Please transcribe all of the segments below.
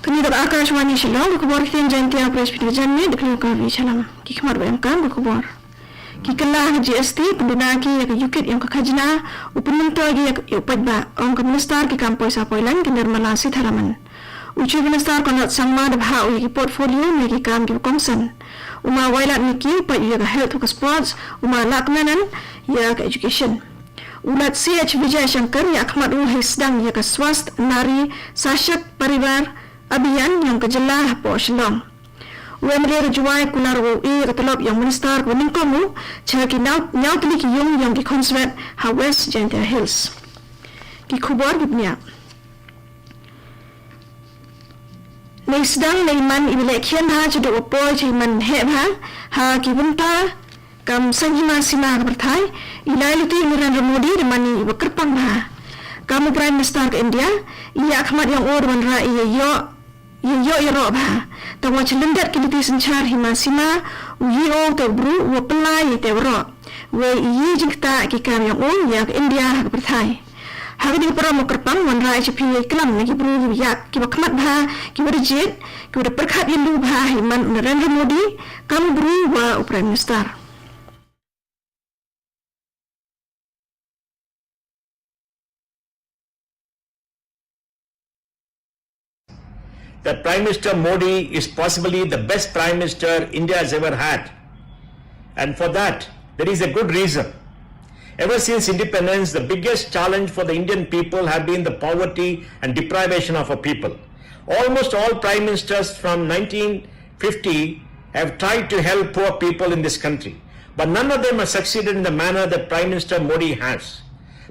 Kini Akashwani Shillong kubor kian Jaiñtia presbyterian janme deklar kawi salam iahkhmat bayangkan kubor kylla GST pynduna ki iukit yang khajna pynmyntoi paidbah Chief Ministar poisa poilain Nirmala Sitharaman Chief Ministar Conrad Sangma bhah portfolio ki kongsan Ma Wailadmiki pait health sports U Ma Lahkmen iaka education Lat Vijayashankar iahkhmat sdang Swasth Nari Sashakt Pariyar Abhiyaan yang kylla Shillong. Wemler Jowai kular ketelop yang ministar meningkamu caki nyau teliki yang kongsan West Jaintia Hills. Ki kubor gibnya. Nei sdang nei man ibelekian cedok opoi ciman ha kibunta kam sanjima sima berthai ilai luti Nirmala Modi demani bekerpang kamu Prime Minister ke India iahkhmat yang menra yo tawa celendat kiliti sencar himasima uyo te bru wo pelai te ro we jingta ki kam yang ya ke India ke berthai hari di promo kerpang menra HP kelam ki bru ya ki iahkhmat ki berjit ki berkat ilu himan Nirmala Modi kamu bru wa Prime Minister. That Prime Minister Modi is possibly the best Prime Minister India has ever had. And for that, there is a good reason. Ever since independence, the biggest challenge for the Indian people have been the poverty and deprivation of our people. Almost all Prime Ministers from 1950 have tried to help poor people in this country. But none of them have succeeded in the manner that Prime Minister Modi has.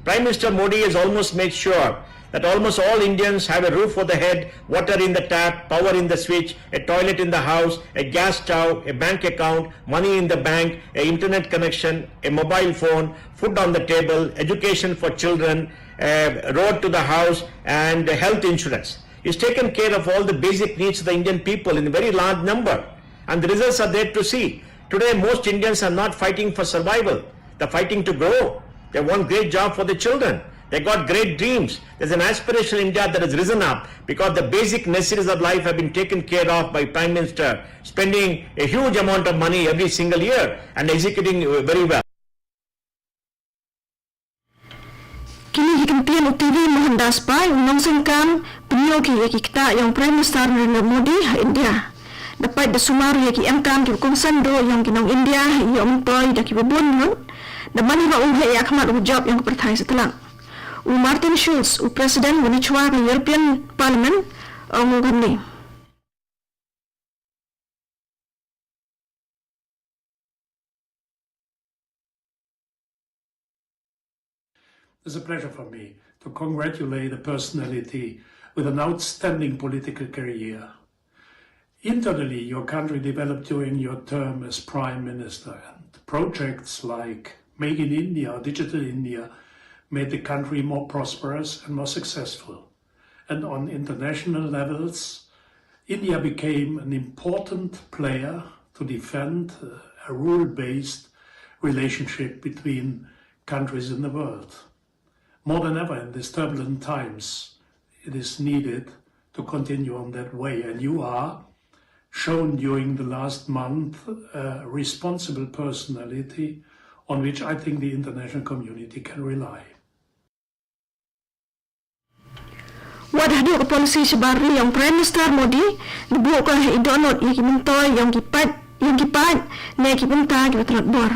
Prime Minister Modi has almost made sure that almost all Indians have a roof over the head, water in the tap, power in the switch, a toilet in the house, a gas stove, a bank account, money in the bank, an internet connection, a mobile phone, food on the table, education for children, a road to the house, and health insurance. He's taken care of all the basic needs of the Indian people in a very large number, and the results are there to see. Today, most Indians are not fighting for survival. They're fighting to grow. They want great job for the children. They got great dreams. There's an aspirational India that has risen up because the basic necessities of life have been taken care of by Prime Minister, spending a huge amount of money every single year and executing very well. Kini hikmtian TV Mohandas Pai menongsenkan penyogi kita yang Prime Minister Nirmala Modi India. Dapat dasumaru ki MKM ki kongsan do yang kinong India yang pynmyntoi da ki bubun dan mani ba iahkhmat job yang pertai setelah Martin Schulz, President Wanichwa ke European Parliament, Gandhi. It's a pleasure for me to congratulate a personality with an outstanding political career. Internally, your country developed during your term as Prime Minister, and projects like Make in India or Digital India made the country more prosperous and more successful. And on international levels, India became an important player to defend a rule-based relationship between countries in the world. More than ever in these turbulent times, it is needed to continue on that way. And you are shown during the last month a responsible personality on which I think the international community can rely. Wadah dia ke polisi sebaru yang Prime Minister Modi dibuat ke idonot yang pynmyntoi yang kipat ne kibunta ki betrot bor.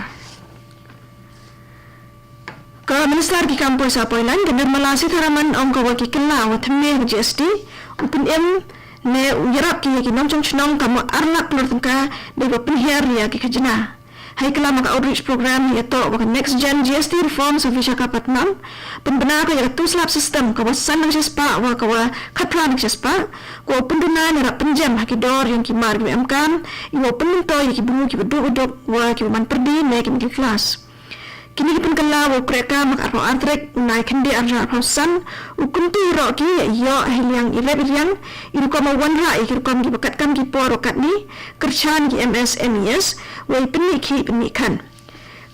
Ke Minister ki poisa poilain Nirmala Sitharaman ongko ki kylla wa thme GST upun ne uyarap ki nongchong chnong kamu arlak plur tengka de Pariyar ya ki khajna. Hai kelam ka outreach program iaitu next gen GST reforms of Visakhapatnam pembenar ka tu slab system ka wasan ng sespa wa ka khatra ng sespa ko pynduna nera penjam hakidor yang kimar ki MKM iwo pynmyntoi ki bungu ki beduk wa ki man perdi ne ki kelas kini ki kylla wa kreka mak arro antrek unai khandi arja hausan ukunti ro ki yo hiliang irebiang iru ko wanra ki kom ki bakat ki poro kat ni kerchan ki MSMES wa peniki penikan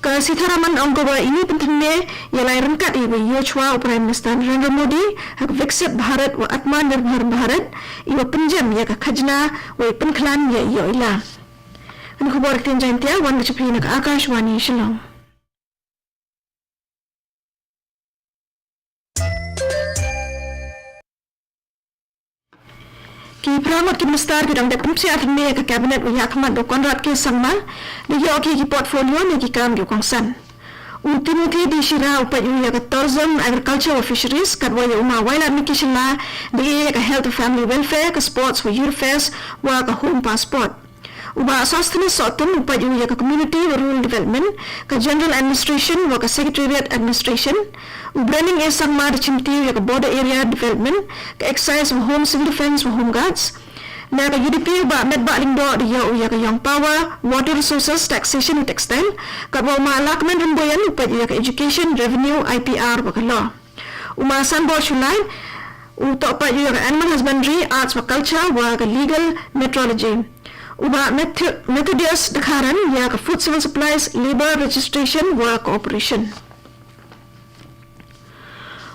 Ka Sitharaman anggawa ini pentingnya ialah rengkat ibu Yochwa Prime Minister Narendra Modi hak Viksit Bharat wa Atma Nirbhar Bharat ibu penjam ya ka khajna wa penklan ya yoila. Ini khabar kita Jaiñtia wan kecepri nak Akashwani Shillong. Ki Pramat Chief Ministar bidang Deputy Attorney ke Kabinet Iahkhmat do Conrad Sangma dia ki portfolio ni ki kam ki kongsan. Ultimate di Shira upayu ya ke Tourism, Agriculture and Fisheries kadwa ya Ma Wailadmiki dia ke Health and Family Welfare ke Sports wa Youth Affairs wa ke Home Passport. Uba Swasth ni sotum upayu ya ke Community Rural Development ke General Administration wa ke Secretariat Administration. Branding Sangma Chimti ya ke Border Area Development ke Excise wa Home Civil Defence wa Home Guards. Na ke UDP ba medba lingdo dia ya ke Young Power, Water Resources, Taxation and Textile ke Ma Lahkmen remboyan upayu ya ke Education, Revenue, IPR wa ke Law. Uma Sanbo Shulai utok upayu ya ke Animal Husbandry, Arts wa Culture wa ke Legal Metrology. Uba Methodius Dekaran ya ke Food Civil Supplies, Labor Registration wa Cooperation.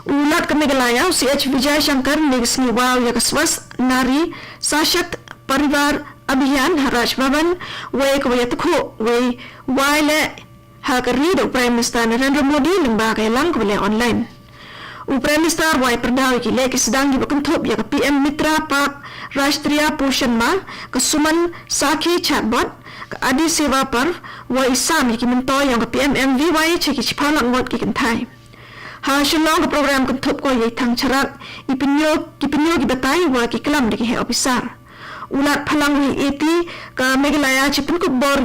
Lat Meghalaya Chief Vijayashankar Negsni Wow ya ke Swasth, Nari, Sashakt, Pariyar, Abhiyaan Haraj Bhavan wa ke Wayatukho wa Waile hak rido Prime Minister Narendra Modi lembaga lang ke online. Prime Minister wa perdawi ki lek sdang ki bakanthop ya ke PM Mitra Pak Rashtriya Poshan Ma ke Suman Sakhi Chatbot ke Adi Seva Parv wa Isam ki mentoi yang ke PMMVY ceki cipalang ngot ki kentai. Ha Shillong ke program kenthop ko ye thang charak ipinyo ki batai wa ki kelam de ki he officer. Ulat phalang wi eti ke Meghalaya chipun ko bor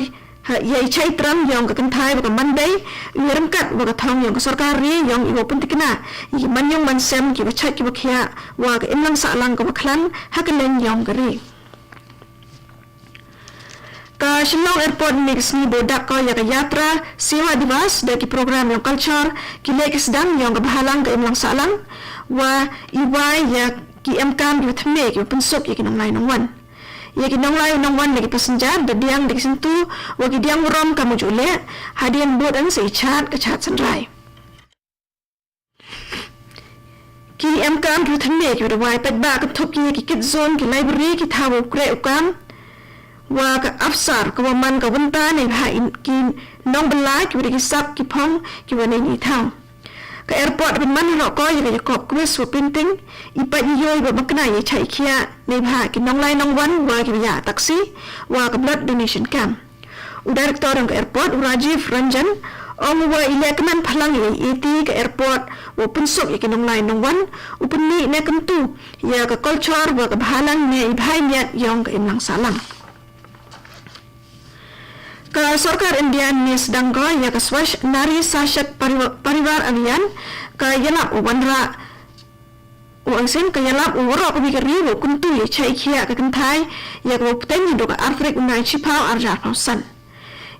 ya chaitram yang ke kentai wa ke Monday irengkat wa ke thong yang ke sarkari yang iwo pun tikna i manyong mansem ki wa chak ki wa khia wa ke imlang sa lang ke khlan haklen yang gari. Ka Shillong Airport Negsni bodak ko ya ke yatra sewa divas dari program yang culture ki lek sdang yang ke bahalang ke imlang sa lang wa iwai ya ki MKM ki thme ki pensop ya ki nong lai nong wan. Ya ki nong lai nong wan lagi passenger da diang de sentu wa ki diang rom ka mujule hadian bot an se chat ke chat sanrai. Ki MKM ki thme ki da wai paidbah ke thop ki kit zone ki library ki thawo kre ukam wa ka afsar ka man ka wanta ne ha ki nong belai ki ki sap ki phong ki wa ni thang ka airport ben man ro ko ya ko quiz wa printing ipa ni yoy ba makna ye chai khia ne ha ki nong lai nong wan wa ki ya taxi wa ka blood donation camp director ng airport Rajiv Ranjan ong wa ilekman phalang ye eti ka airport wa punsok ye ki nong lai nong wan upni ne kamtu ya ka culture wa ka bhalang ne ibhai nyat yong ka imlang salang. Ka Sarkar India ni sedang ko ya ke Swasth Nari Sashakt Pariyar Abhiyaan ka yalap wanra wangsen ka yalap wara ko bigari wo kuntu ye chai khia ka kanthai ya ko puteng do ka arthrik unai chipau arjar pausan.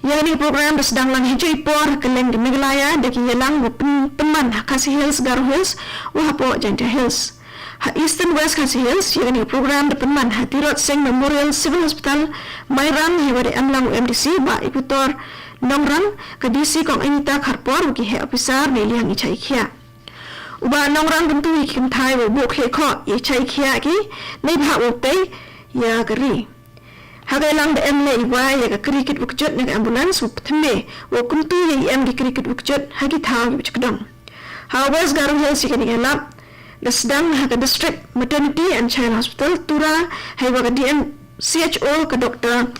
Ya ni program sedang lang hijai por ke leng di Meghalaya de ki yalang wo teman Akashwani Hills Garo Hills wa po Jaiñtia Hills. Ha Eastern West Khasi Hills yakni program depan Hatirot Singh Memorial Civil Hospital Mairan hiwari amlang UMDC ba iputor nongran ke DC kong Jaiñtia Kharpor ki he officer ni liang i chai khia. Uba nongran tentu ki thai wo bu khe kho i chai khia ki nei bha wo pe ya gari. Hagailang de emle iwa ya ka cricket wukjot na ambulance wo thme wo kuntu ye em ki cricket wukjot hagi thaw bi chkdong. Ha West Garo Hills yakni lab Sdang ha ke District Maternity and Child Hospital Tura hai wa ke DM CHO ke Dr.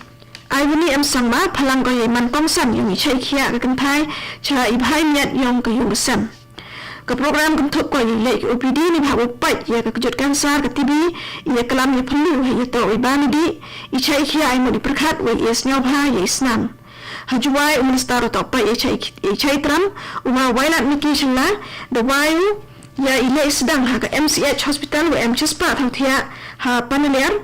Akashwani Sangma phalang ko ye man kongsan yung chai khia ke kanthai cha ibhai nyat yung ke yung sam ke program kum thop ko ye le OPD ni bha upai ye ke kujut kanser ke TB ye kelam ye phlu ye to ibani di i chai khia ai mo di prakhat we yes nyaw bha ye snam ha Jowai Ministar to pa ye chai tram Ma Wailadmiki the wayu ya ile sedang ha ke MCH Hospital wa Chispa thauthia ha Pariyar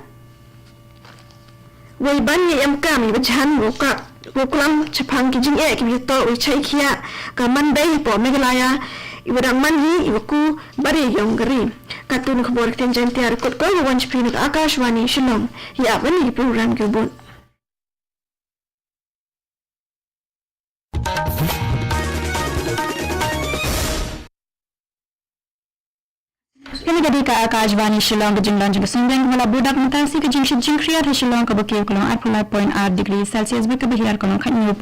wa ban ye MKM wa jan wo klam chapang ki jing e ki to wi chai khia ka Monday po Meghalaya iwadang manhi iwaku bari yong gari katun khabor ten Jaiñtia rekod ko wan chpin Akashwani Shillong ya bani program ke bun Kami gadi ka Akashwani Shillong ke jinglan jing sumbreng wala budak mutasi ke jing jingkriat Shillong ke bakir kolong 8.8 degree Celsius be ke Pariyar kolong khajna